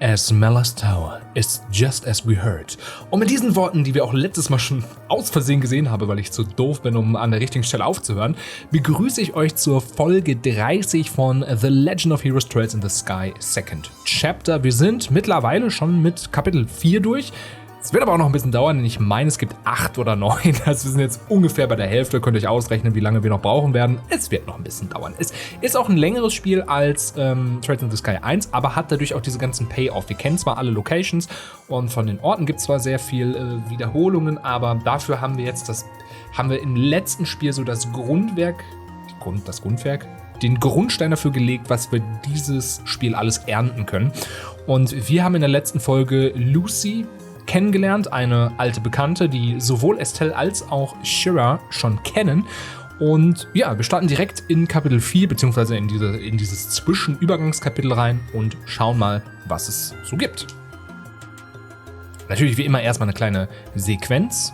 As Mella's Tower is just as we heard. Und mit diesen Worten, die wir auch letztes Mal schon aus Versehen gesehen haben, weil ich zu doof bin, um an der richtigen Stelle aufzuhören, begrüße ich euch zur Folge 30 von The Legend of Heroes Trails in the Sky Second Chapter. Wir sind mittlerweile schon mit Kapitel 4 durch. Es wird aber auch noch ein bisschen dauern, denn ich meine, es gibt 8 oder 9. Also wir sind jetzt ungefähr bei der Hälfte. Könnt ihr euch ausrechnen, wie lange wir noch brauchen werden. Es wird noch ein bisschen dauern. Es ist auch ein längeres Spiel als Trails in the Sky 1, aber hat dadurch auch diese ganzen Payoff. Wir kennen zwar alle Locations und von den Orten gibt es zwar sehr viel Wiederholungen, aber dafür haben wir jetzt im letzten Spiel so das Grundwerk, den Grundstein dafür gelegt, was wir dieses Spiel alles ernten können. Und wir haben in der letzten Folge Lucy kennengelernt, eine alte Bekannte, die sowohl Estelle als auch Shira schon kennen. Und ja, wir starten direkt in Kapitel 4, beziehungsweise in dieses Zwischenübergangskapitel rein und schauen mal, was es so gibt. Natürlich wie immer erstmal eine kleine Sequenz.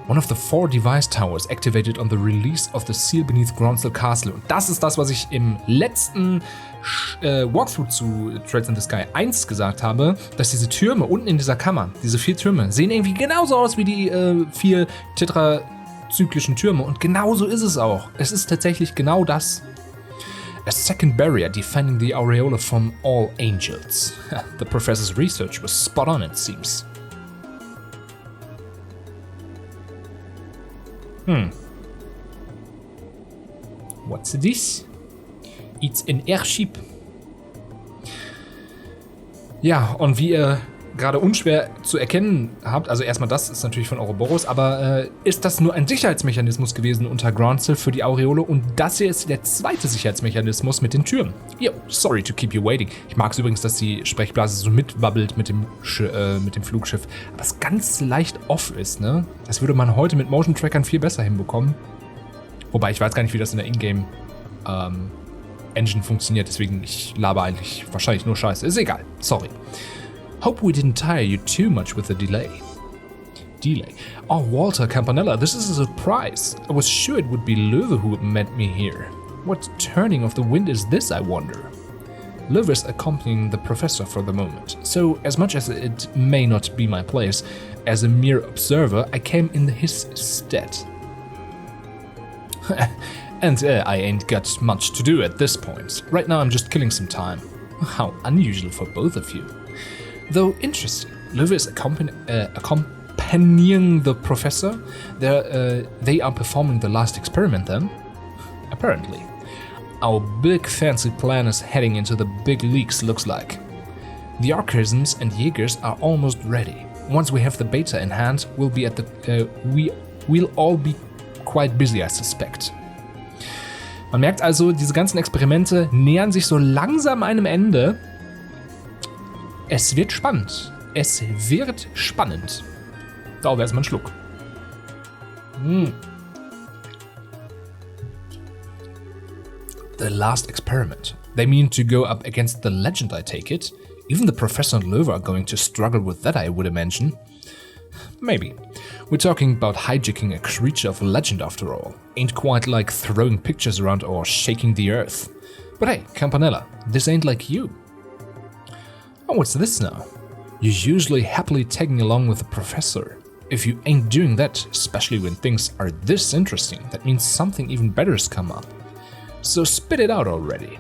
One of the 4 device towers activated on the release of the seal beneath Gronsel Castle. Und das ist das, was ich im letzten Walkthrough zu Trails in the Sky 1 gesagt habe, dass diese Türme unten in dieser Kammer, diese 4 Türme, sehen irgendwie genauso aus wie die 4 tetrazyklischen Türme. Und genauso ist es auch. Es ist tatsächlich genau das. A second barrier defending the aureola from all angels. The professor's research was spot on, it seems. What's this? It's an airship. Ja, und wie ihr gerade unschwer zu erkennen habt, also erstmal das ist natürlich von Ouroboros, aber ist das nur ein Sicherheitsmechanismus gewesen unter Gronsel für die Aureole und das hier ist der zweite Sicherheitsmechanismus mit den Türen. Yo, sorry to keep you waiting. Ich mag es übrigens, dass die Sprechblase so mitwabbelt mit dem Flugschiff, aber es ganz leicht off ist, ne? Das würde man heute mit Motion Trackern viel besser hinbekommen. Wobei, ich weiß gar nicht, wie das in der Ingame Engine funktioniert, deswegen ich laber eigentlich wahrscheinlich nur Scheiße. Ist egal, sorry. Hope we didn't tire you too much with the delay. Oh, Walter, Campanella, this is a surprise. I was sure it would be Löwe who met me here. What turning of the wind is this, I wonder? Löwe is accompanying the professor for the moment, so as much as it may not be my place, as a mere observer, I came in his stead. And I ain't got much to do at this point. Right now I'm just killing some time. How unusual for both of you. Though interesting, Löwe is accompanying the professor. They are performing the last experiment then? Apparently. Our big fancy plan is heading into the big leagues, looks like. The Archisms and Jägers are almost ready. Once we have the beta in hand, we'll all be quite busy, I suspect. Man merkt also, diese ganzen Experimente nähern sich so langsam einem Ende. Es wird spannend. Es wird spannend. Darauf erstmal einen Schluck. The last experiment. They mean to go up against the legend, I take it. Even the professor and Löwe are going to struggle with that, I would imagine. Maybe. We're talking about hijacking a creature of legend after all. Ain't quite like throwing pictures around or shaking the earth. But hey, Campanella, this ain't like you. Oh, what's this now? You're usually happily tagging along with the professor. If you ain't doing that, especially when things are this interesting, that means something even better has come up. So spit it out already.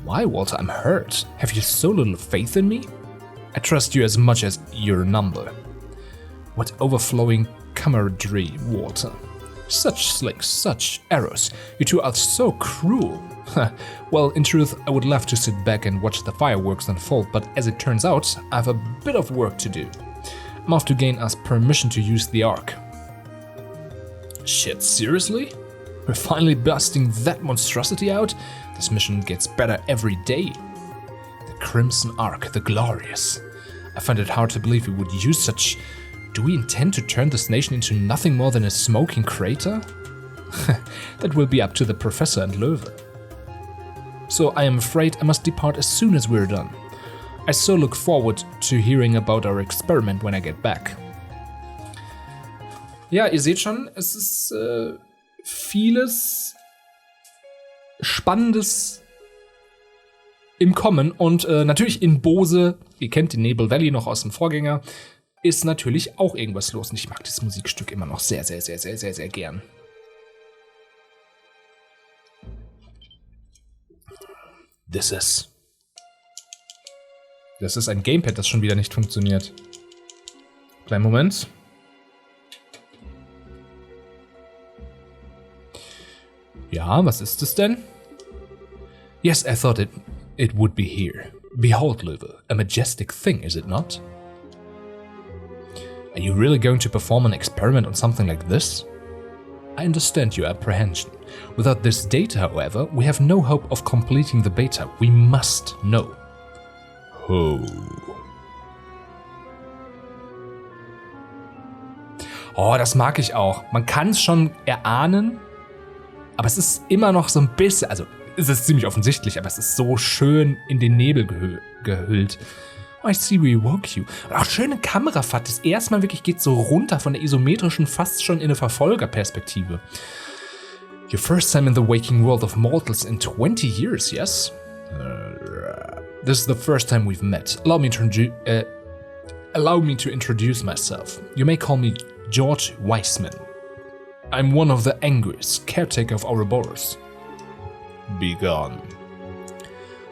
Why, Walter, I'm hurt. Have you so little faith in me? I trust you as much as your number. What overflowing camaraderie, Walter. Such slicks, such arrows. You two are so cruel. Well, in truth, I would love to sit back and watch the fireworks unfold, but as it turns out, I have a bit of work to do. I'm off to gain us permission to use the Ark. Shit, seriously? We're finally busting that monstrosity out? This mission gets better every day. The Crimson Ark, the Glorious. I find it hard to believe we would use such... Do we intend to turn this nation into nothing more than a smoking crater? That will be up to the professor and Löwe. So I am afraid I must depart as soon as we're done. I so look forward to hearing about our experiment when I get back. Ja, ihr seht schon, es ist vieles Spannendes im Kommen. Und natürlich in Bose, ihr kennt den Nebel Valley noch aus dem Vorgänger, ist natürlich auch irgendwas los. Und ich mag dieses Musikstück immer noch sehr, sehr, sehr, sehr, sehr, sehr gern. Das ist ein Gamepad, das schon wieder nicht funktioniert. Kleinen Moment. Ja, was ist es denn? Yes, I thought it would be here. Behold, Löwe, a majestic thing, is it not? Are you really going to perform an experiment on something like this? I understand your apprehension. Without this data, however, we have no hope of completing the beta. We must know. Oh, das mag ich auch. Man kann es schon erahnen, aber es ist immer noch so ein bisschen, also es ist ziemlich offensichtlich, aber es ist so schön in den Nebel gehüllt. Oh, I see we woke you. Und auch schöne Kamerafahrt. Das erste Mal wirklich geht so runter von der isometrischen fast schon in eine Verfolgerperspektive. Your first time in the waking world of mortals in 20 years, yes? This is the first time we've met. Allow me to introduce myself. You may call me George Weissman. I'm one of the angriest, caretaker of Ouroboros. Begone.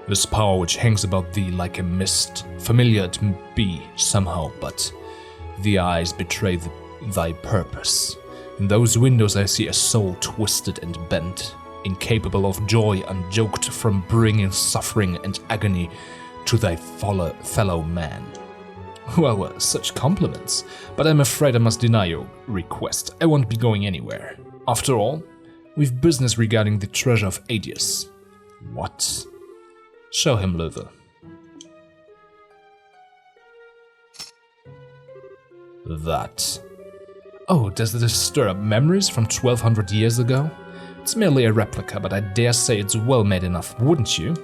This power which hangs about thee like a mist, familiar it be somehow, but the eyes betray thy purpose. In those windows I see a soul twisted and bent, incapable of joy, unjoked from bringing suffering and agony to thy fellow man. Well, such compliments, but I'm afraid I must deny your request. I won't be going anywhere. After all, we've business regarding the treasure of Adius. What? Show him, Löwe. That. Oh, does this stir up memories from 1200 years ago? It's merely a replica, but I dare say it's well made enough, wouldn't you?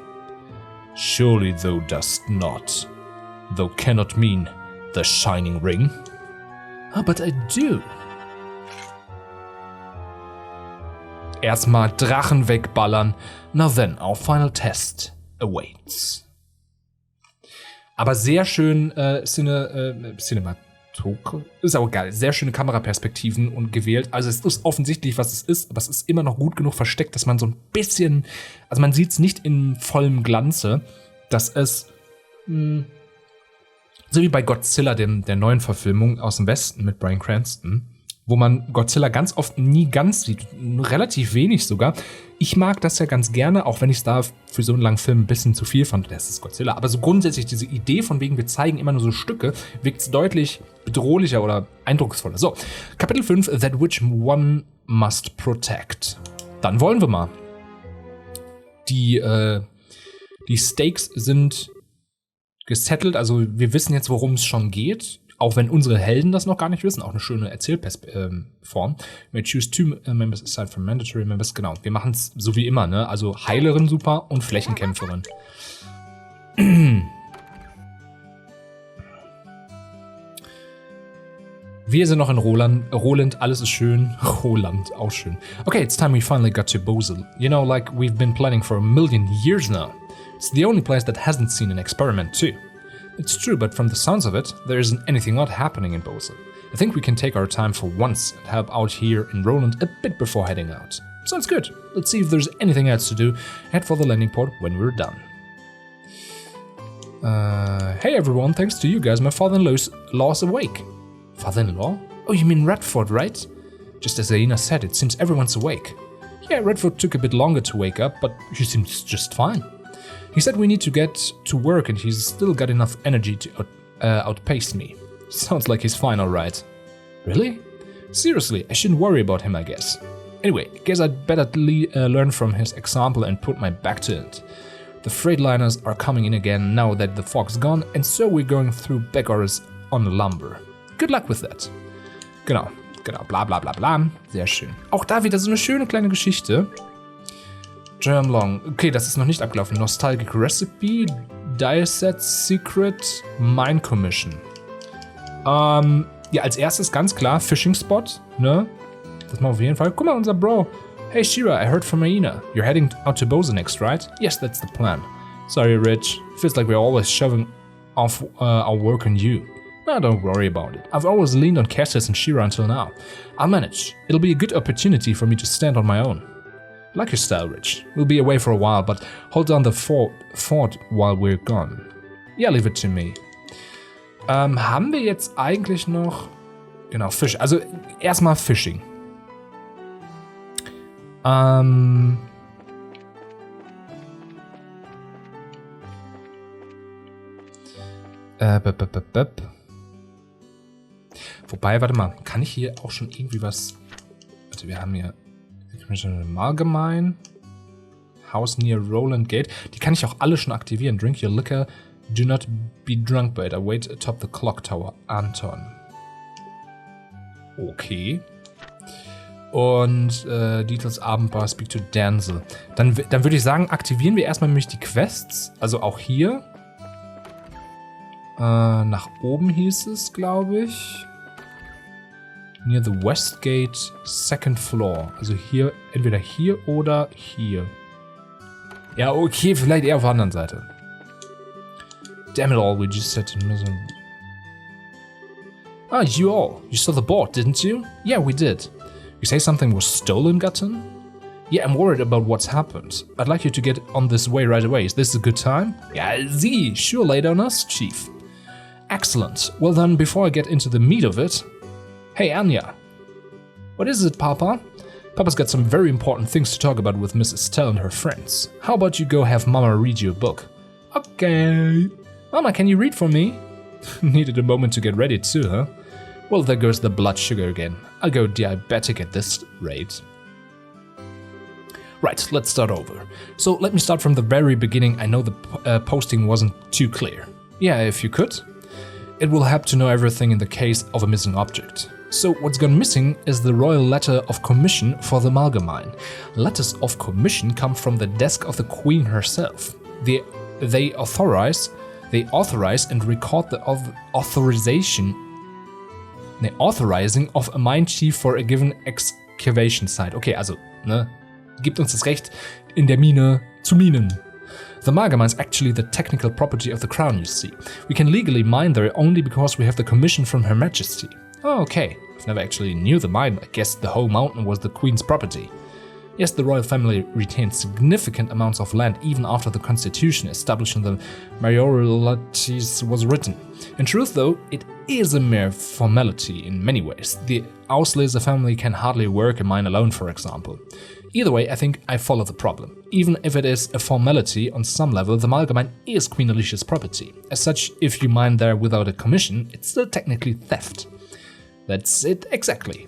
Surely thou dost not. Thou cannot mean the shining ring. Ah, but I do. Erstmal Drachen wegballern. Now then, our final test awaits. Aber sehr schön Cinematograph. Ist auch geil. Sehr schöne Kameraperspektiven und gewählt. Also es ist offensichtlich, was es ist, aber es ist immer noch gut genug versteckt, dass man so ein bisschen, also man sieht es nicht in vollem Glanze, dass es so wie bei Godzilla, der neuen Verfilmung aus dem Westen mit Bryan Cranston, wo man Godzilla ganz oft nie ganz sieht, relativ wenig sogar. Ich mag das ja ganz gerne, auch wenn ich es da für so einen langen Film ein bisschen zu viel fand. Das ist Godzilla. Aber so grundsätzlich diese Idee von wegen, wir zeigen immer nur so Stücke, wirkt es deutlich bedrohlicher oder eindrucksvoller. So, Kapitel 5, That Which One Must Protect. Dann wollen wir mal. Die Stakes sind gesettelt, also wir wissen jetzt, worum es schon geht. Auch wenn unsere Helden das noch gar nicht wissen, auch eine schöne Erzählform. We choose two members aside from mandatory members. Genau, wir machen es so wie immer, ne? Also Heilerin super und Flächenkämpferin. Wir sind noch in Roland, alles ist schön. Roland, auch schön. Okay, it's time we finally got to Bosel. You know, like we've been planning for a million years now. It's the only place that hasn't seen an experiment too. It's true, but from the sounds of it, there isn't anything odd happening in Bosel. I think we can take our time for once and help out here in Roland a bit before heading out. Sounds good. Let's see if there's anything else to do. Head for the landing port when we're done. Hey everyone, thanks to you guys, my father-in-law's awake. Father-in-law? Oh, you mean Redford, right? Just as Eine said, it seems everyone's awake. Yeah, Redford took a bit longer to wake up, but he seems just fine. He said we need to get to work and he's still got enough energy to outpace me. Sounds like he's fine, alright. Really? Seriously, I shouldn't worry about him, I guess. Anyway, guess I'd better learn from his example and put my back to it. The Freightliners are coming in again now that the fog's gone, and so we're going through back orders on the lumber. Good luck with that. Genau, bla bla bla bla. Sehr schön. Auch da wieder so eine schöne kleine Geschichte. Germ Long. Okay, das ist noch nicht abgelaufen. Nostalgic Recipe, Diaset Secret, Mine Commission. Ja, als erstes ganz klar Fishing Spot, ne? Das machen wir auf jeden Fall. Guck mal, unser Bro. Hey Shira, I heard from Eine. You're heading out to Bose next, right? Yes, that's the plan. Sorry, Rich. Feels like we're always shoving off our work on you. No, don't worry about it. I've always leaned on Cassius and Shira until now. I'll manage. It'll be a good opportunity for me to stand on my own. I like your style, Rich. We'll be away for a while, but hold down the fort while we're gone. Ja, leave it to me. Haben wir jetzt eigentlich noch... Genau, Fisch. Also, erstmal Fishing. Wobei, warte mal, kann ich hier auch schon irgendwie was... Also wir haben hier im Allgemein, House near Roland Gate, die kann ich auch alle schon aktivieren. Drink your liquor, do not be drunk by it, await atop the clock tower, Anton. Okay. Und Details Abendbar, speak to Denzel. Dann würde ich sagen, aktivieren wir erstmal nämlich die Quests, also auch hier. Nach oben hieß es, glaube ich. Near the West Gate, second floor. Also hier, entweder hier oder hier. Ja, okay, vielleicht eher auf der anderen Seite. Damn it all, we just said to miss. Ah, you all. You saw the board, didn't you? Yeah, we did. You say something was stolen, Gatton? Yeah, I'm worried about what's happened. I'd like you to get on this way right away. Is this a good time? Yeah, Z, sure, lay on us, Chief. Excellent. Well then, before I get into the meat of it... Hey, Anya. What is it, Papa? Papa's got some very important things to talk about with Mrs. Tell and her friends. How about you go have Mama read you a book? Okay. Mama, can you read for me? Needed a moment to get ready too, huh? Well, there goes the blood sugar again. I'll go diabetic at this rate. Right, let's start over. So let me start from the very beginning. I know the posting wasn't too clear. Yeah, if you could. It will help to know everything in the case of a missing object. So what's gone missing is the royal letter of commission for the Malgemein. Letters of commission come from the desk of the queen herself. They authorize and record the authorizing of a mine chief for a given excavation site. Okay, also, ne, gibt uns das Recht, in der Mine zu minen. The Malgemein is actually the technical property of the crown, you see. We can legally mine there only because we have the commission from Her Majesty. Oh, okay. I've never actually knew the mine. I guess the whole mountain was the Queen's property. Yes, the royal family retained significant amounts of land even after the constitution establishing the mayoralties was written. In truth, though, it is a mere formality in many ways. The Auslese family can hardly work a mine alone, for example. Either way, I think I follow the problem. Even if it is a formality on some level, the Malgemein is Queen Alicia's property. As such, if you mine there without a commission, it's still technically theft. That's it exactly.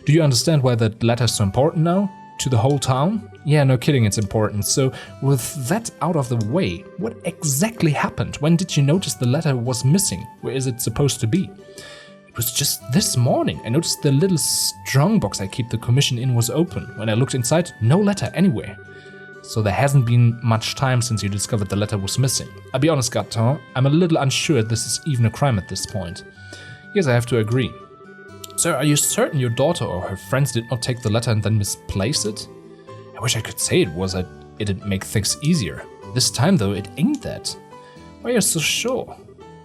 Do you understand why that letter's so important now? To the whole town? Yeah, no kidding, it's important. So, with that out of the way, what exactly happened? When did you notice the letter was missing? Where is it supposed to be? It was just this morning. I noticed the little strongbox I keep the commission in was open. When I looked inside, no letter anywhere. So there hasn't been much time since you discovered the letter was missing. I'll be honest, Gatton, I'm a little unsure this is even a crime at this point. Yes, I have to agree. Sir, are you certain your daughter or her friends did not take the letter and then misplace it? I wish I could say it was that it'd make things easier. This time, though, it ain't that. Why are you so sure?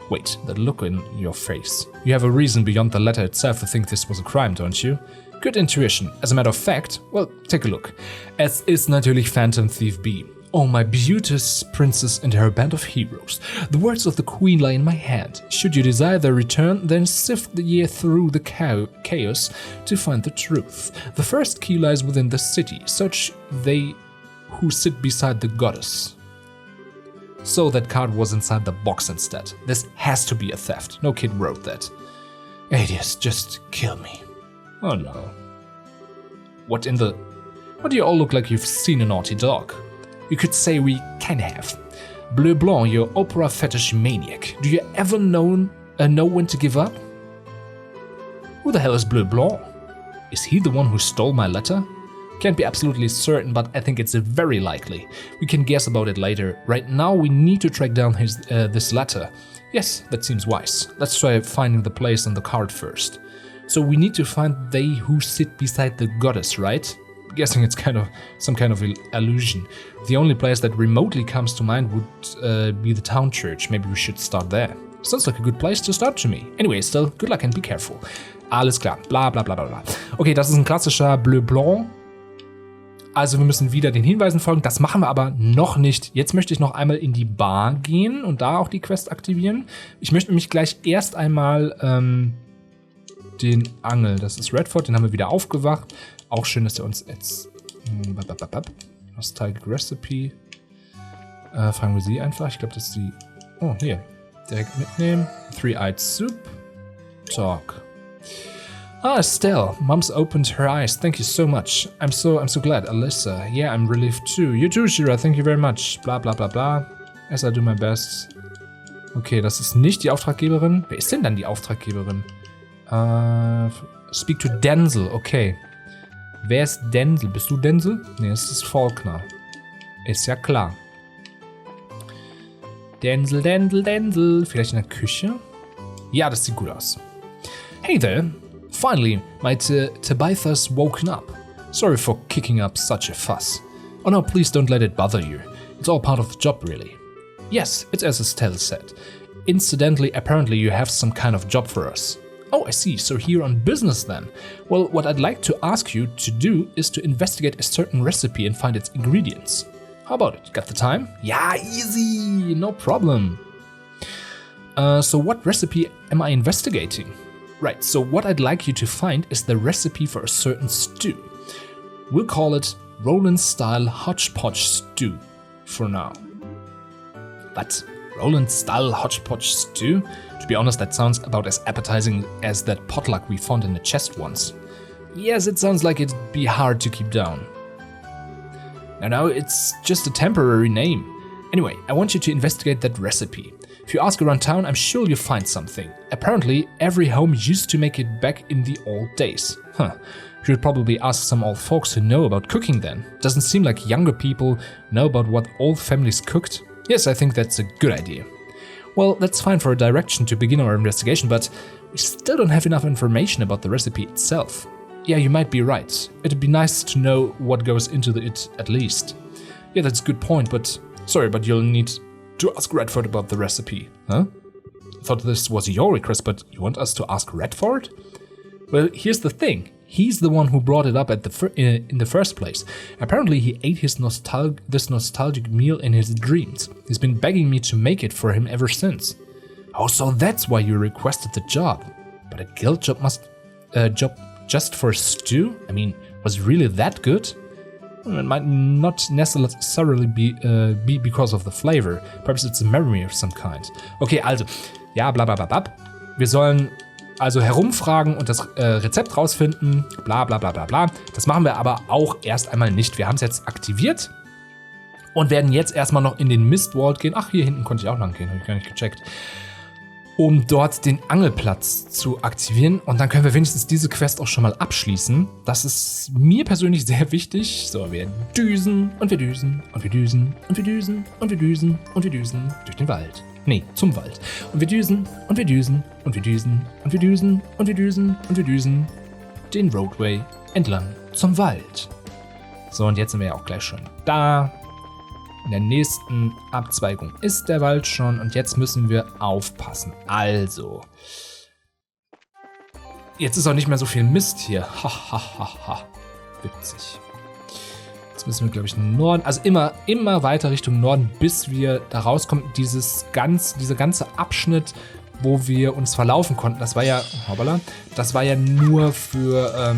Wait, that look in your face. You have a reason beyond the letter itself to think this was a crime, don't you? Good intuition. As a matter of fact, well, take a look. Es ist natürlich Phantom Thief B. Oh, my beauteous princess and her band of heroes. The words of the queen lie in my hand. Should you desire their return, then sift the year through the chaos to find the truth. The first key lies within the city. Search they who sit beside the goddess. So that card was inside the box instead. This has to be a theft. No kid wrote that. Adius, just kill me. Oh no. What do you all look like you've seen a naughty dog? You could say we kinda have. Bleu Blanc, your opera fetish maniac. Do you ever know when to give up? Who the hell is Bleu Blanc? Is he the one who stole my letter? Can't be absolutely certain, but I think it's very likely. We can guess about it later. Right now, we need to track down this letter. Yes, that seems wise. Let's try finding the place on the card first. So we need to find they who sit beside the goddess, right? guessing it's some kind of illusion. The only place that remotely comes to mind would be the town church. Maybe we should start there. Sounds like a good place to start to me. Anyway, still, good luck and be careful. Alles klar, bla bla bla bla bla. Okay, das ist ein klassischer Bleu Blanc. Also wir müssen wieder den Hinweisen folgen. Das machen wir aber noch nicht. Jetzt möchte ich noch einmal in die Bar gehen und da auch die Quest aktivieren. Ich möchte nämlich gleich erst einmal den Angel. Das ist Redford, den haben wir wieder aufgewacht. Auch schön, dass er uns jetzt... Nostalgic Recipe. Fragen wir sie einfach. Ich glaube, das ist die... Oh, hier. Direkt mitnehmen. Three-Eyed Soup. Talk. Ah, Estelle. Mom's opened her eyes. Thank you so much. I'm so glad. Alyssa. Yeah, I'm relieved too. You too, Shira. Thank you very much. Bla bla bla bla. As I do my best. Okay, das ist nicht die Auftraggeberin. Wer ist denn dann die Auftraggeberin? Speak to Denzel. Okay. Wer ist Denzel? Bist du Denzel? Nee, das ist Faulkner. Ist ja klar. Denzel. Vielleicht in der Küche? Ja, das sieht gut aus. Hey there. Finally, my Tabitha's woken up. Sorry for kicking up such a fuss. Oh no, please don't let it bother you. It's all part of the job, really. Yes, it's as Estelle said. Incidentally, apparently you have some kind of job for us. Oh, I see, so here on business then. Well, what I'd like to ask you to do is to investigate a certain recipe and find its ingredients. How about it? Got the time? Yeah, easy, no problem. So what recipe am I investigating? Right, so what I'd like you to find is the recipe for a certain stew. We'll call it Roland-style hodgepodge stew for now. But Roland-style hodgepodge stew? To be honest, that sounds about as appetizing as that potluck we found in the chest once. Yes, it sounds like it'd be hard to keep down. No, it's just a temporary name. Anyway, I want you to investigate that recipe. If you ask around town, I'm sure you'll find something. Apparently, every home used to make it back in the old days. Huh. You should probably ask some old folks who know about cooking then. Doesn't seem like younger people know about what old families cooked. Yes, I think that's a good idea. Well, that's fine for a direction to begin our investigation, but we still don't have enough information about the recipe itself. Yeah, you might be right. It'd be nice to know what goes into it at least. Yeah, that's a good point, but... Sorry, but you'll need to ask Redford about the recipe. Huh? I thought this was your request, but you want us to ask Redford? Well, here's the thing. He's the one who brought it up at in the first place. Apparently he ate this nostalgic meal in his dreams. He's been begging me to make it for him ever since. Oh, so that's why you requested the job. But a guild job job just for stew? I mean, was it really that good? It might not necessarily be because of the flavor. Perhaps it's a memory of some kind. Okay, also, ja, bla bla bla bla. Wir sollen also herumfragen und das Rezept rausfinden, bla bla bla bla bla. Das machen wir aber auch erst einmal nicht. Wir haben es jetzt aktiviert und werden jetzt erstmal noch in den Mistwald gehen. Ach, hier hinten konnte ich auch lang gehen, habe ich gar nicht gecheckt. Um dort den Angelplatz zu aktivieren. Und dann können wir wenigstens diese Quest auch schon mal abschließen. Das ist mir persönlich sehr wichtig. So, wir düsen und wir düsen und wir düsen und wir düsen und wir düsen und wir düsen durch den Wald. Nee, zum Wald. Und wir düsen und wir düsen und wir düsen und wir düsen und wir düsen und wir düsen den Roadway entlang zum Wald. So, und jetzt sind wir ja auch gleich schon da. In der nächsten Abzweigung ist der Wald schon und jetzt müssen wir aufpassen. Also, jetzt ist auch nicht mehr so viel Mist hier. Ha. Witzig. Jetzt müssen wir, glaube ich, Norden, also immer weiter Richtung Norden, bis wir da rauskommen. Dieser ganze Abschnitt, wo wir uns verlaufen konnten, das war ja, hoppala, das war ja nur für,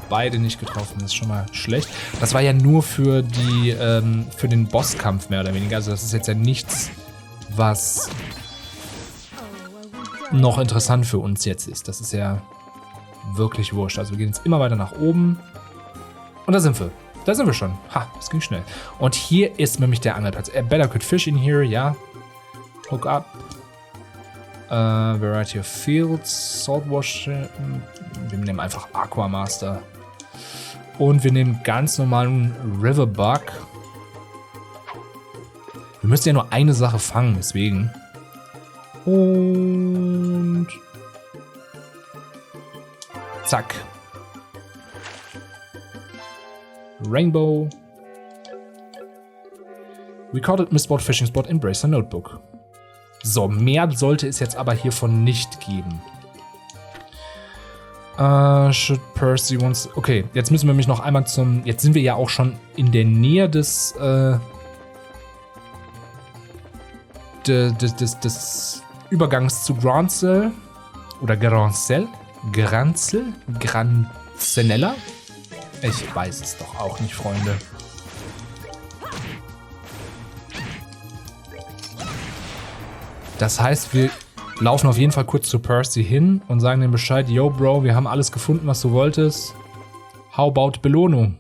beide nicht getroffen, das ist schon mal schlecht. Das war ja nur für für den Bosskampf mehr oder weniger. Also das ist jetzt ja nichts, was noch interessant für uns jetzt ist. Das ist ja wirklich wurscht. Also wir gehen jetzt immer weiter nach oben. Und da sind wir. Da sind wir schon. Ha, das ging schnell. Und hier ist nämlich der Angelplatz. Better could fish in here, ja. Hook up. Variety of fields. Saltwash. Wir nehmen einfach Aquamaster. Und wir nehmen ganz normalen Riverbug. Wir müssen ja nur eine Sache fangen, deswegen. Und zack. Rainbow. Recorded Missbought Fishing Spot in Bracer Notebook. So, mehr sollte es jetzt aber hiervon nicht geben. Should Percy wants... Okay, jetzt müssen wir mich noch einmal zum... Jetzt sind wir ja auch schon in der Nähe des... des Übergangs zu Granzel. Oder Granzel. Granzenella? Ich weiß es doch auch nicht, Freunde. Das heißt, wir laufen auf jeden Fall kurz zu Percy hin und sagen dem Bescheid, yo Bro, wir haben alles gefunden, was du wolltest. How about Belohnung?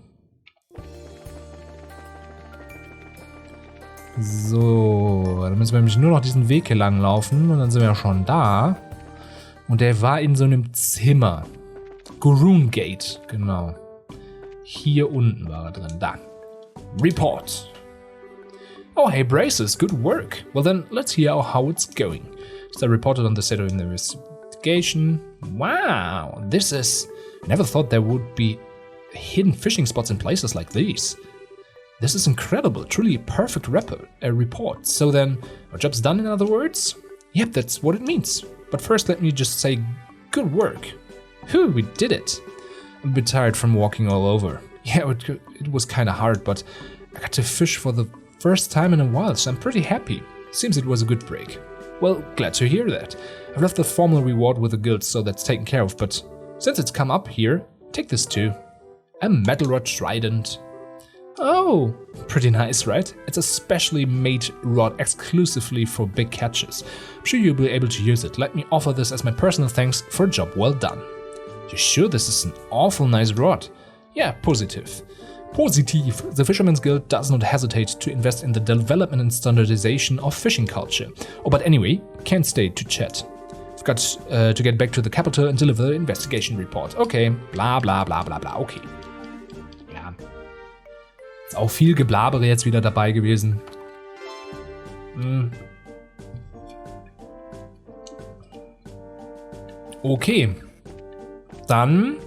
So, dann müssen wir nämlich nur noch diesen Weg hier lang laufen und dann sind wir ja schon da. Und der war in so einem Zimmer. Gurun Gate, genau. Hier unten war er drin, da. Report. Oh, hey Braces, good work. Well then, let's hear how it's going. So I reported on the set of the investigation. Wow, this is... I never thought there would be hidden fishing spots in places like these. This is incredible, truly a perfect report. So then, our job's done in other words? Yep, that's what it means. But first let me just say, good work. Whew, we did it. I'm a bit tired from walking all over. Yeah, it was kinda hard, but I got to fish for the first time in a while, so I'm pretty happy. Seems it was a good break. Well, glad to hear that. I've left the formal reward with the guild, so that's taken care of, but since it's come up here, take this too. A metal rod trident. Oh, pretty nice, right? It's a specially made rod exclusively for big catches. I'm sure you'll be able to use it. Let me offer this as my personal thanks for a job well done. You sure this is an awful nice rod? Yeah, positive. Positive. The Fisherman's Guild does not hesitate to invest in the development and standardization of fishing culture. Oh, but anyway, can't stay to chat. I've got to get back to the Kapitel and deliver the investigation report. Okay, bla bla bla bla bla, okay. Ja. Ist auch viel Geblabere jetzt wieder dabei gewesen. Okay. Dann...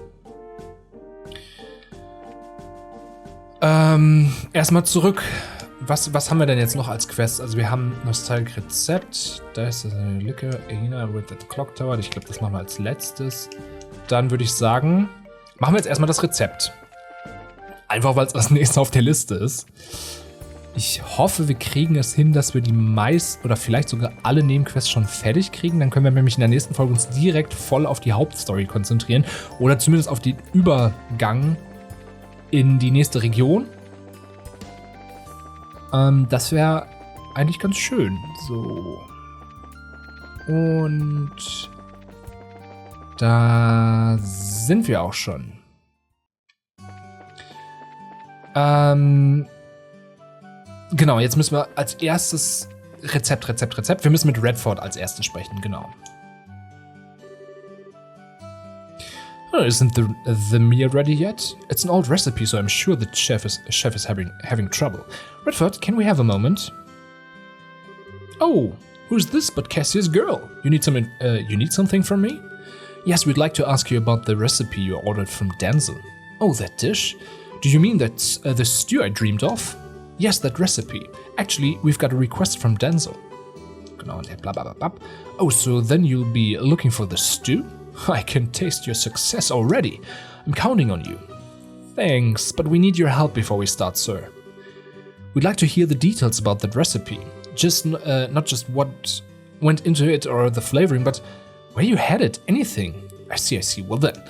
erstmal zurück. Was haben wir denn jetzt noch als Quest? Also wir haben Nostalgic Rezept. Da ist eine Lücke. Eine with the Clock Tower. Ich glaube, das machen wir als letztes. Dann würde ich sagen, machen wir jetzt erstmal das Rezept. Einfach, weil es das nächste auf der Liste ist. Ich hoffe, wir kriegen es hin, dass wir die meisten oder vielleicht sogar alle Nebenquests schon fertig kriegen. Dann können wir nämlich in der nächsten Folge uns direkt voll auf die Hauptstory konzentrieren. Oder zumindest auf den Übergang in die nächste Region. Das wäre eigentlich ganz schön. So. Und da sind wir auch schon. Genau, jetzt müssen wir als erstes Rezept. Wir müssen mit Redford als erstes sprechen, genau. Oh, isn't the meal ready yet? It's an old recipe, so I'm sure the chef is having trouble. Redford, can we have a moment? Oh, who's this but Cassia's girl? You need something from me? Yes, we'd like to ask you about the recipe you ordered from Denzel. Oh, that dish? Do you mean that the stew I dreamed of? Yes, that recipe. Actually, we've got a request from Denzel. Genau, und bla bla bla. Oh, so then you'll be looking for the stew? I can taste your success already. I'm counting on you. Thanks, but we need your help before we start, sir. We'd like to hear the details about that recipe. Not just what went into it or the flavoring, but where you had it, anything. I see. Well then.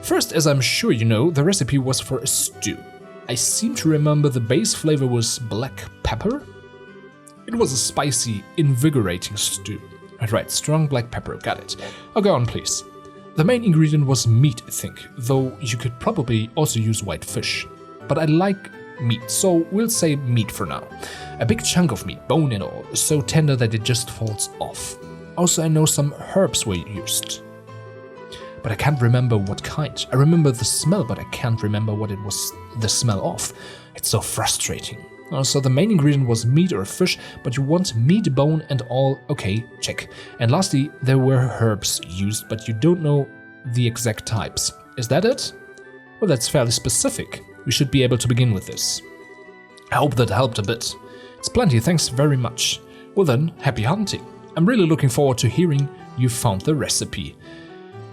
First, as I'm sure you know, the recipe was for a stew. I seem to remember the base flavor was black pepper. It was a spicy, invigorating stew. Right, strong black pepper, got it. Oh, go on, please. The main ingredient was meat, I think, though you could probably also use white fish. But I like meat, so we'll say meat for now. A big chunk of meat, bone and all, so tender that it just falls off. Also, I know some herbs were used. But I can't remember what kind. I remember the smell, but I can't remember what it was the smell of. It's so frustrating. So the main ingredient was meat or fish, but you want meat, bone and all. Okay, check. And lastly, there were herbs used, but you don't know the exact types. Is that it? Well, that's fairly specific. We should be able to begin with this. I hope that helped a bit. It's plenty, thanks very much. Well then, happy hunting. I'm really looking forward to hearing you found the recipe.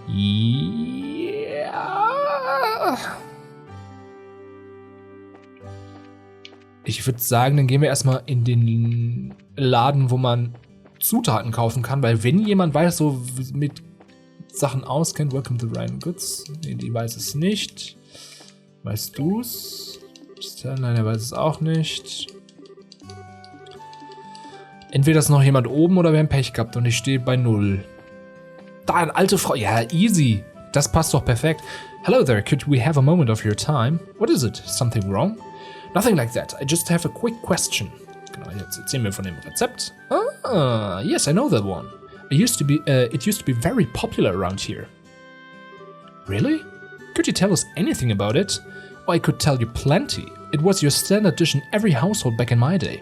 Ja. Ich würde sagen, dann gehen wir erstmal in den Laden, wo man Zutaten kaufen kann, weil wenn jemand weiß, so mit Sachen auskennt, welcome to Ryan Goods. Nee, die weiß es nicht. Weißt du's? Nein, er weiß es auch nicht. Entweder ist noch jemand oben oder wir haben Pech gehabt und ich stehe bei 0. Da, eine alte Frau. Ja, easy. Das passt doch perfekt. Hello there, could we have a moment of your time? What is it? Something wrong? Nothing like that. I just have a quick question. Genau, jetzt erzählen wir von dem Rezept. Ah, yes, I know that one. It used to be very popular around here. Really? Could you tell us anything about it? Oh, I could tell you plenty. It was your standard dish in every household back in my day.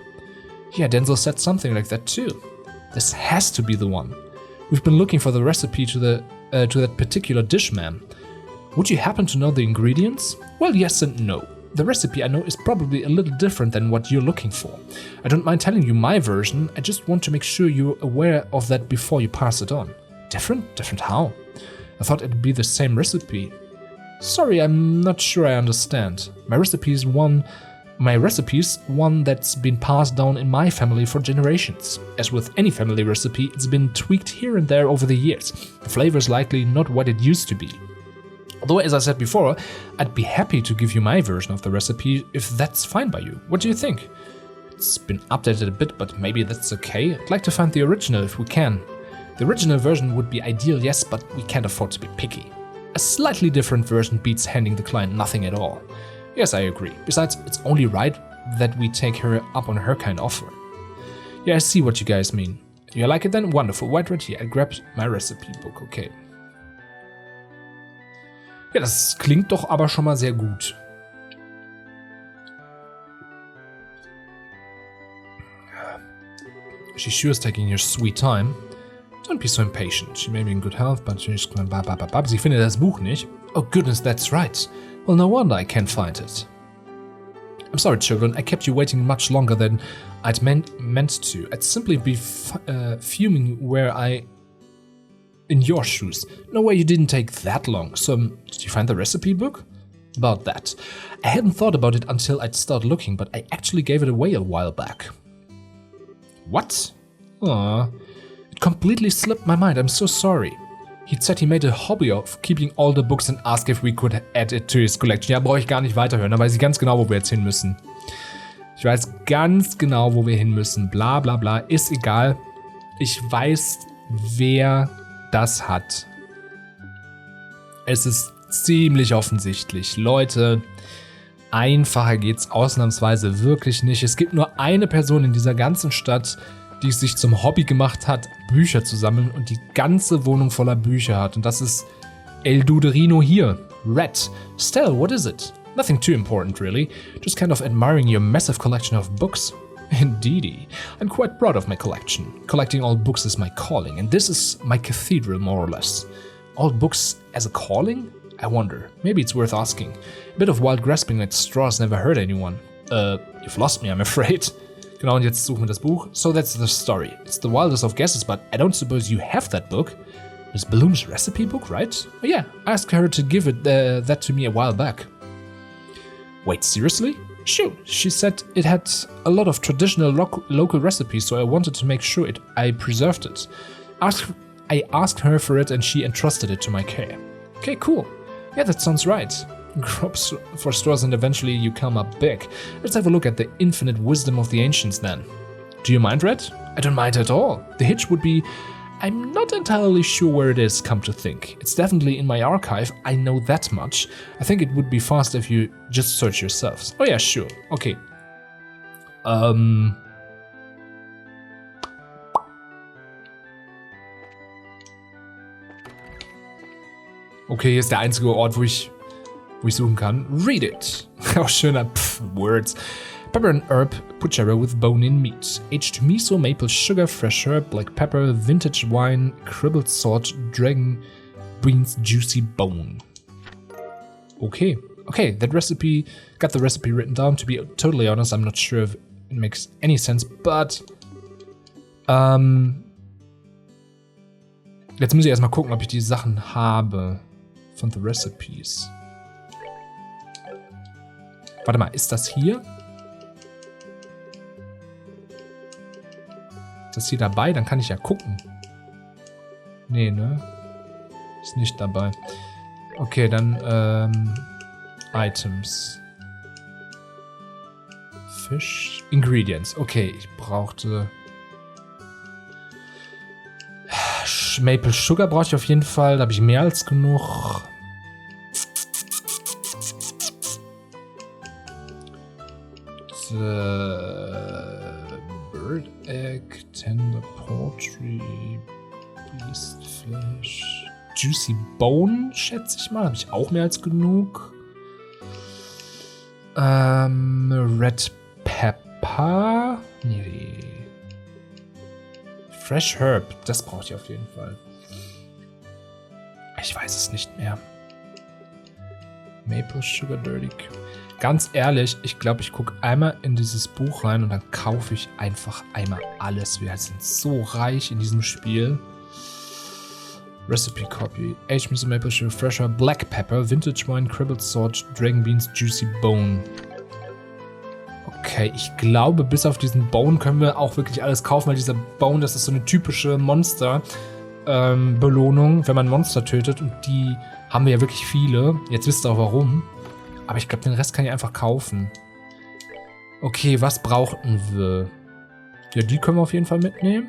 Yeah, Denzel said something like that too. This has to be the one. We've been looking for the recipe to that particular dish, ma'am. Would you happen to know the ingredients? Well, yes and no. The recipe I know is probably a little different than what you're looking for. I don't mind telling you my version, I just want to make sure you're aware of that before you pass it on. Different? Different how? I thought it'd be the same recipe. Sorry, I'm not sure I understand. My recipe's one that's been passed down in my family for generations. As with any family recipe, it's been tweaked here and there over the years. The flavor's likely not what it used to be. Although, as I said before, I'd be happy to give you my version of the recipe if that's fine by you. What do you think? It's been updated a bit, but maybe that's okay. I'd like to find the original if we can. The original version would be ideal, yes, but we can't afford to be picky. A slightly different version beats handing the client nothing at all. Yes, I agree. Besides, it's only right that we take her up on her kind offer. Yeah, I see what you guys mean. You like it then? Wonderful. White right here. I grabbed my recipe book. Okay. Ja, das klingt doch aber schon mal sehr gut. She sure is taking her sweet time. Don't be so impatient. She may be in good health, but she's going Sie findet das Buch nicht. Oh goodness, that's right. Well, no wonder I can't find it. I'm sorry, children. I kept you waiting much longer than I'd meant to. I'd simply be fuming were I in your shoes. No way you didn't take that long. So, did you find the recipe book? About that. I hadn't thought about it until I'd started looking, but I actually gave it away a while back. What? Aw. It completely slipped my mind. I'm so sorry. He'd said he made a hobby of keeping all the books and asked if we could add it to his collection. Ja, brauche ich gar nicht weiterhören, da weiß ich ganz genau, wo wir jetzt hin müssen. Ich weiß ganz genau, wo wir hin müssen. Bla bla bla, ist egal. Ich weiß, wer das hat. Es ist ziemlich offensichtlich. Leute, einfacher geht's ausnahmsweise wirklich nicht. Es gibt nur eine Person in dieser ganzen Stadt, die es sich zum Hobby gemacht hat, Bücher zu sammeln und die ganze Wohnung voller Bücher hat. Und das ist El Duderino hier. Red. Still, what is it? Nothing too important, really. Just kind of admiring your massive collection of books. Indeedy. I'm quite proud of my collection. Collecting old books is my calling, and this is my cathedral, more or less. Old books as a calling? I wonder. Maybe it's worth asking. A bit of wild grasping at straws never hurt anyone. You've lost me, I'm afraid. Genau, und jetzt suchen wir das Buch. So that's the story. It's the wildest of guesses, but I don't suppose you have that book. Miss Bloom's recipe book, right? Oh yeah, I asked her to give that to me a while back. Wait, seriously? Shoot, she said it had a lot of traditional local recipes, so I wanted to make sure I preserved it. I asked her for it and she entrusted it to my care. Okay, cool. Yeah, that sounds right. Crops for straws and eventually you come up big. Let's have a look at the infinite wisdom of the ancients then. Do you mind, Red? I don't mind at all. The hitch would be, I'm not entirely sure where it is, come to think. It's definitely in my archive, I know that much. I think it would be faster if you just search yourselves. Oh yeah, sure. Okay. Okay, hier ist der einzige Ort, wo ich suchen kann. Read it. Oh, schöner Words. Pepper and herb puchero with bone-in meat. Aged miso, maple sugar, fresh herb, black pepper, vintage wine, cribbled salt, dragon beans, juicy bone. Okay. Okay, that recipe Got the recipe written down. To be totally honest, I'm not sure if it makes any sense, but jetzt muss ich erstmal gucken, ob ich die Sachen habe von the recipes. Warte mal, ist das hier? Ist das hier dabei? Dann kann ich ja gucken. Nee, ne? Ist nicht dabei. Okay, dann Items. Fish. Ingredients. Okay, ich brauchte Maple Sugar brauche ich auf jeden Fall. Da habe ich mehr als genug. Bird Egg, Tender Poultry, Beast Flesh, Juicy Bone, schätze ich mal. Habe ich auch mehr als genug. Red Pepper. Nee. Fresh Herb, das brauche ich auf jeden Fall. Ich weiß es nicht mehr. Maple Sugar Dirty. Ganz ehrlich, ich glaube, ich gucke einmal in dieses Buch rein und dann kaufe ich einfach einmal alles. Wir sind so reich in diesem Spiel. Recipe Copy. Aged Miso Maple Sugar, Fresh Herb, Black Pepper, Vintage Wine, Cribbled Salt, Dragon Beans, Juicy Bone. Okay, ich glaube, bis auf diesen Bone können wir auch wirklich alles kaufen, weil dieser Bone, das ist so eine typische Monster-Belohnung, wenn man Monster tötet. Und die haben wir ja wirklich viele. Jetzt wisst ihr auch warum. Aber ich glaube, den Rest kann ich einfach kaufen. Okay, was brauchten wir? Ja, die können wir auf jeden Fall mitnehmen.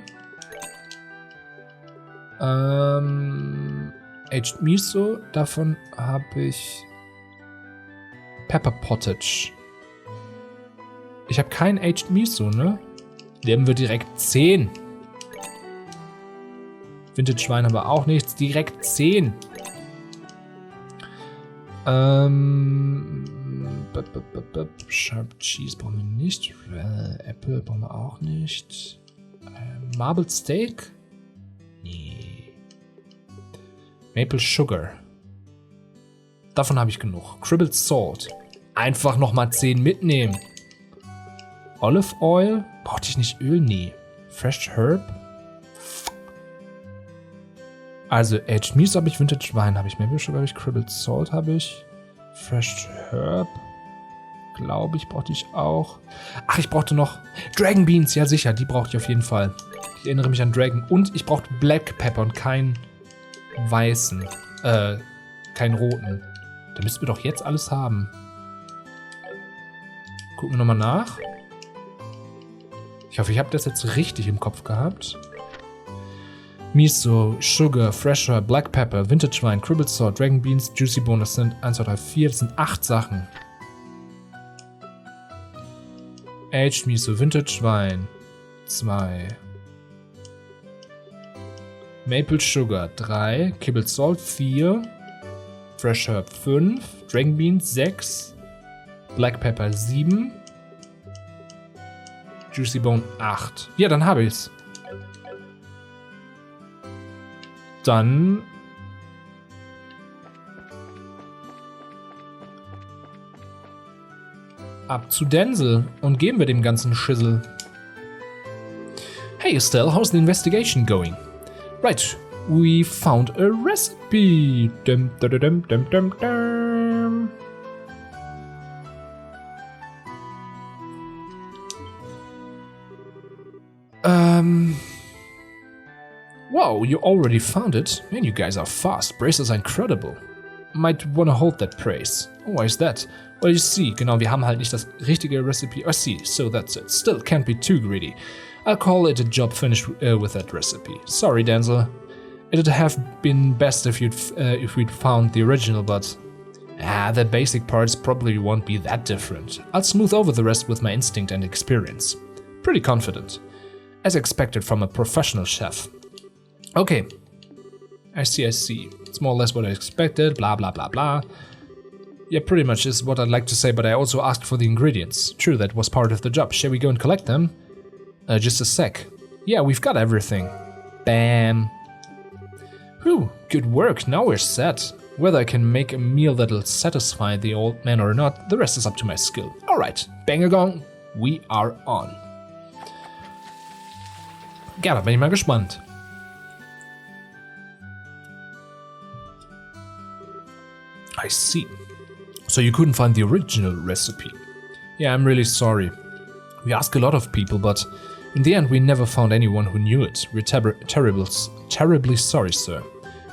Aged Miso, davon habe ich Pepper Pottage. Ich habe kein Aged Miso, ne? Nehmen wir direkt 10. Vintage Wein aber auch nichts. Direkt 10. Sharp Cheese brauchen wir nicht. Apple brauchen wir auch nicht. Marbled Steak? Nee. Maple Sugar. Davon habe ich genug. Cribbled Salt. Einfach nochmal 10 mitnehmen. Olive Oil? Brauchte ich nicht Öl? Nee. Fresh Herb? Also Aged Miso habe ich, Vintage Wein habe ich, Maple Sugar habe ich, Cribbled Salt habe ich. Fresh Herb? Glaube ich, brauchte ich auch. Ach, ich brauchte noch Dragon Beans. Ja, sicher, die brauchte ich auf jeden Fall. Ich erinnere mich an Dragon. Und ich brauchte Black Pepper und keinen weißen. Keinen roten. Da müssten wir doch jetzt alles haben. Gucken wir nochmal nach. Ich hoffe, ich habe das jetzt richtig im Kopf gehabt. Miso, Sugar, Fresh Herb, Black Pepper, Vintage Wine, Cribbled Salt, Dragon Beans, Juicy Bone. Das sind 1, 2, 3, 4. Das sind 8 Sachen. Aged Miso, Vintage Wine 2. Maple Sugar 3. Cribbled Salt 4. Fresh Herb 5. Dragon Beans 6. Black Pepper 7. Juicy Bone 8. Ja, dann habe ich's. Dann ab zu Denzel und geben wir dem ganzen Schissel. Hey Estelle, how's the investigation going? Right, we found a recipe. Dum, dum, dum, dum, dum, dum. Wow, you already found it? Man, you guys are fast. Braces are incredible. Might wanna hold that praise. Oh, why is that? Well, you see, genau, wir haben halt nicht das richtige Recipe. I see, so that's it. Still can't be too greedy. I'll call it a job finished with that recipe. Sorry, Denzel. It'd have been best if we'd found the original, but the basic parts probably won't be that different. I'll smooth over the rest with my instinct and experience. Pretty confident. As expected from a professional chef. Okay. I see. It's more or less what I expected, blah blah blah blah. Yeah, pretty much is what I'd like to say, but I also asked for the ingredients. True, that was part of the job. Shall we go and collect them? Just a sec. Yeah, we've got everything. Bam. Whew, good work, now we're set. Whether I can make a meal that'll satisfy the old man or not, the rest is up to my skill. Alright, bang a gong, we are on. Ja, da bin ich mal gespannt. I see. So you couldn't find the original recipe. Yeah, I'm really sorry. We asked a lot of people, but in the end we never found anyone who knew it. We're terribly sorry, sir.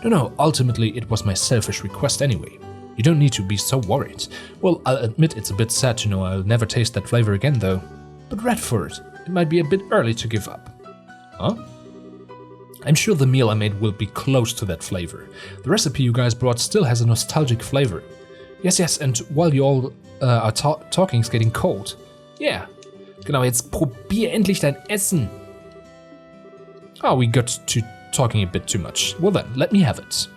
No, ultimately it was my selfish request anyway. You don't need to be so worried. Well, I'll admit it's a bit sad to know I'll never taste that flavor again though. But Redford, it might be a bit early to give up. Huh? I'm sure the meal I made will be close to that flavor. The recipe you guys brought still has a nostalgic flavor. Yes, and while you all are talking, it's getting cold. Yeah. Genau, jetzt probier endlich dein Essen. Oh, we got to talking a bit too much. Well then, let me have it.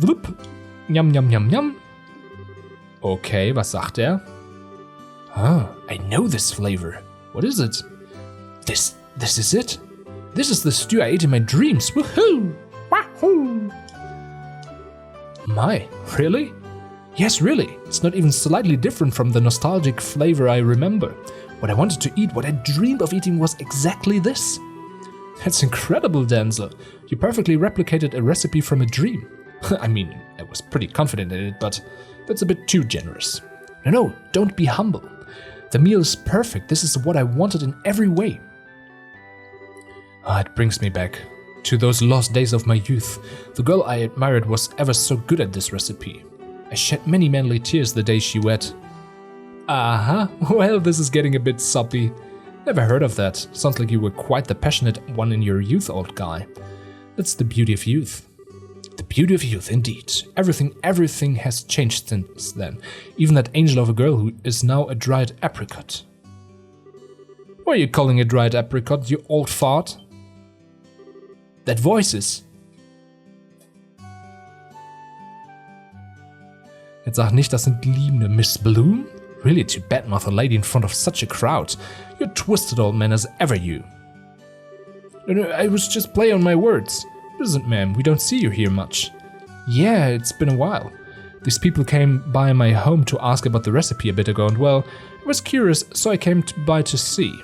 Whoop. Yum, yum, yum, yum. Okay, was sagt er? Ah, I know this flavor. What is it? This is it? This is the stew I ate in my dreams. Woohoo! Wahoo! My, really? Yes, really. It's not even slightly different from the nostalgic flavor I remember. What I wanted to eat, what I dreamed of eating was exactly this. That's incredible, Denzel. You perfectly replicated a recipe from a dream. I mean, I was pretty confident in it, but that's a bit too generous. No, don't be humble. The meal is perfect. This is what I wanted in every way. It brings me back to those lost days of my youth. The girl I admired was ever so good at this recipe. I shed many manly tears the day she wed. Well, this is getting a bit soppy. Never heard of that. Sounds like you were quite the passionate one in your youth, old guy. That's the beauty of youth. The beauty of youth, indeed. Everything has changed since then. Even that angel of a girl who is now a dried apricot. What are you calling a dried apricot, you old fart? That voice is. Jetzt sag nicht, das sind Liebende, Miss Bloom? Really too bad, Mother Lady, in front of such a crowd. You're twisted old man as ever, you. No, I was just playing on my words. It isn't, ma'am. We don't see you here much. Yeah, it's been a while. These people came by my home to ask about the recipe a bit ago, and well, I was curious, so I came by to see.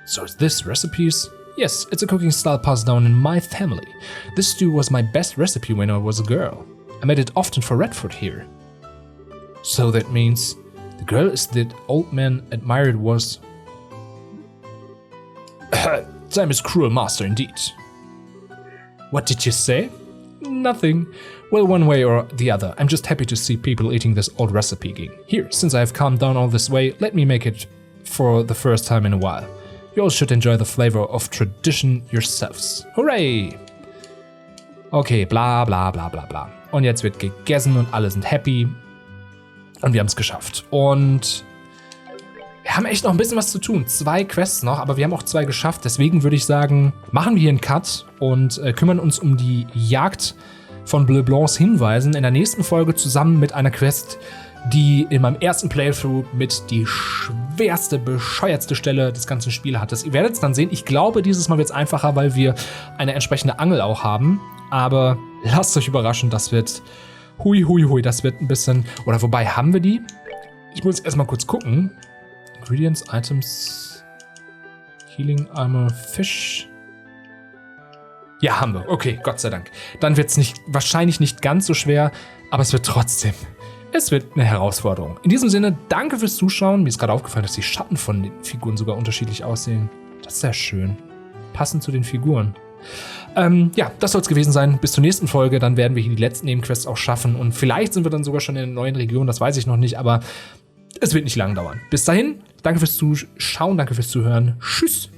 So is this recipes? Yes, it's a cooking style passed down in my family. This stew was my best recipe when I was a girl. I made it often for Redford here. So that means the girl is that old man admired was... Time is cruel master indeed. What did you say? Nothing. Well, one way or the other, I'm just happy to see people eating this old recipe again. Here, since I have calmed down all this way, let me make it for the first time in a while. You all should enjoy the flavor of tradition yourselves. Hooray! Okay, bla bla bla bla bla. Und jetzt wird gegessen und alle sind happy. Und wir haben es geschafft. Und wir haben echt noch ein bisschen was zu tun. 2 Quests noch, aber wir haben auch 2 geschafft. Deswegen würde ich sagen, machen wir hier einen Cut und kümmern uns um die Jagd von Bleu Blancs Hinweisen in der nächsten Folge zusammen mit einer Quest, die in meinem ersten Playthrough mit die schwerste, bescheuertste Stelle des ganzen Spiels hat. Ihr werdet es dann sehen. Ich glaube, dieses Mal wird es einfacher, weil wir eine entsprechende Angel auch haben. Aber lasst euch überraschen, das wird... Hui, das wird ein bisschen... Oder wobei, haben wir die? Ich muss erstmal kurz gucken. Ingredients, Items, Healing Armor, Fish. Ja, haben wir. Okay, Gott sei Dank. Dann wird es wahrscheinlich nicht ganz so schwer, aber es wird trotzdem... Es wird eine Herausforderung. In diesem Sinne, danke fürs Zuschauen. Mir ist gerade aufgefallen, dass die Schatten von den Figuren sogar unterschiedlich aussehen. Das ist sehr schön. Passend zu den Figuren. Ja, das soll es gewesen sein. Bis zur nächsten Folge. Dann werden wir hier die letzten Nebenquests auch schaffen. Und vielleicht sind wir dann sogar schon in einer neuen Region. Das weiß ich noch nicht. Aber es wird nicht lang dauern. Bis dahin, danke fürs Zuschauen. Danke fürs Zuhören. Tschüss.